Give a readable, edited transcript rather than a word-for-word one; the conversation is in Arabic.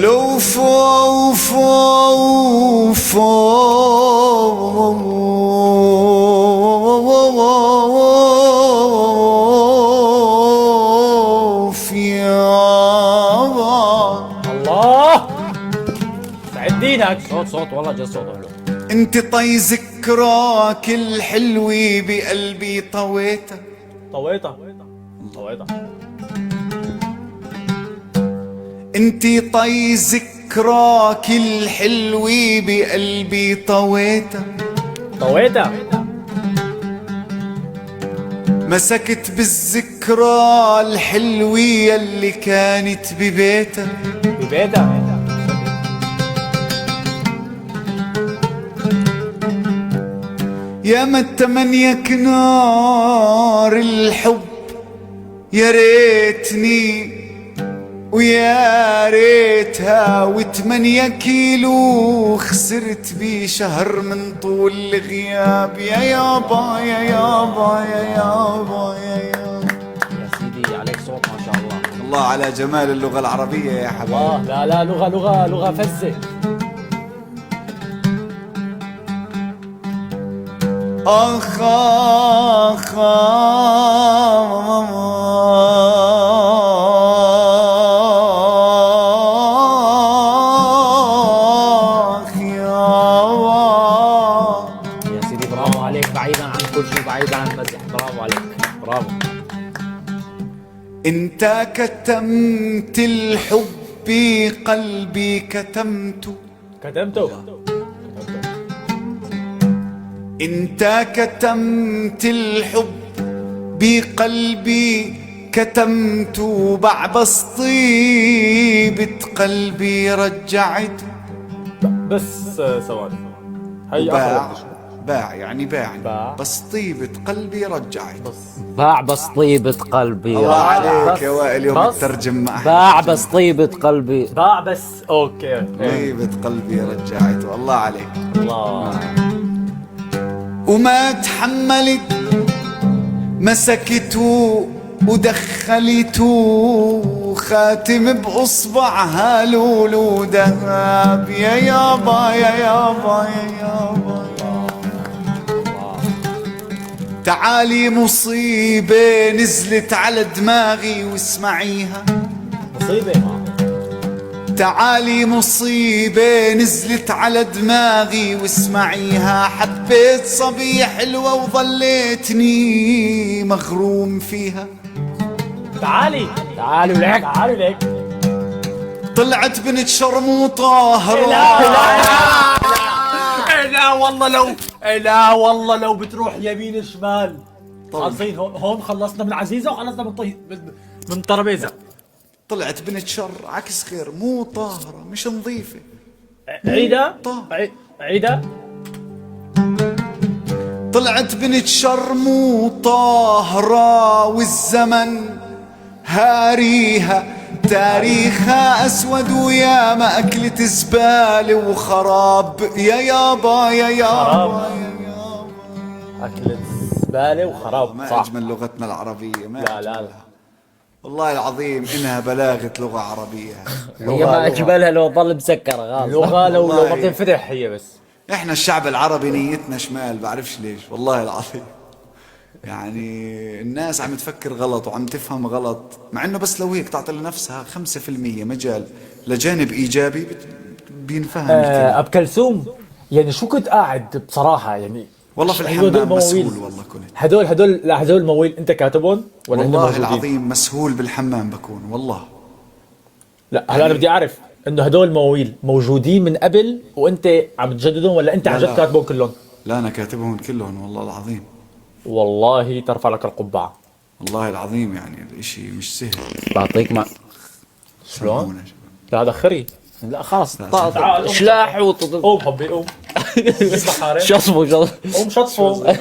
ولو الله سعدينك. صوت والله جا صوت حلو. انت طي ذكراك الحلوة بقلبي طويتها. انتي طي ذكراك الحلوة بقلبي طويتها. مسكت بالذكرى الحلوة اللي كانت ببيتها. يا ما تمنيك نار الحب يا ريتني ويا ريتها، و8 كيلو خسرت بي شهر من طول الغياب. يا يابا يا يابا يا يابا يا يابا. يا سيدي عليك صوت ما شاء الله. الله على جمال اللغة العربية يا حبيبي. لا لغة فزة. آخ يا سيدي برافو عليك، بعيدا عن كل شيء، بعيدا عن المزح، برافو عليك، برافو. انت كتمت الحب بقلبي كتمته. انت كتمت الحب بقلبي كتمته، بعبس طيبة قلبي رجعته. بس ثواني، هي باع يعني باع بس طيبة قلبي رجعته. باع بس طيبة قلبي. الله عليك يا وائل، يوم الترجم ما أحد. باع بس طيبة قلبي. باع بس اوكي. طيبة قلبي رجعته. الله عليك. الله. وما تحملت مسكته ودخلته، خاتم بأصبعها لولو ذهب. يا يابا يا يابا يا يابا. تعالي مصيبة نزلت على دماغي واسمعيها. تعالي مصيبة نزلت على دماغي واسمعيها. حبيت صبية حلوة وظليتني مغروم فيها. تعالوا لك. طلعت بنت شرموطة. لا والله لو بتروح يمين شمال. خلصين هون خلصنا من عزيزة وخلصنا من ترابيزة. طلعت بنت شر عكس خير، مو طاهرة مش نظيفة. عيدة. طلعت بنت شر مو طاهرة، والزمن هاريها. تاريخها أسود ويا ما أكلت زبالة وخراب. يا يابا يا يابا يا يابا. أكلت زبالة وخراب. ما صح. أجمل لغتنا العربية. ما لا والله العظيم إنها بلاغة لغة عربية. هي ما أجملها لو ظل مسكر غاز. لغة لو ما تنفتح هي بس. إحنا الشعب العربي نيتنا شمال، بعرفش ليش والله العظيم. يعني الناس عم تفكر غلط وعم تفهم غلط، مع إنه بس لو هيك تعطي لنفسها 5% مجال لجانب إيجابي بينفهم. أب كلثوم، يعني شو كنت قاعد بصراحة يعني والله في الحمام مسهول. والله كنت هدول المواويل انت كاتبهم ولا والله العظيم مسهول بالحمام بكون والله. لا هلا انا بدي اعرف انه هدول المواويل موجودين من قبل وانت عم تجددهم ولا انت عن جد كاتبهم كلهم؟ لا انا كاتبهم كلهم والله العظيم. والله ترفع لك القبعة. والله العظيم يعني الاشي مش سهل. بعطيك مع شلون؟ لا هذا خري. لا خلاص شلاح قوم حبي قوم. شطفوا قوم شطفوا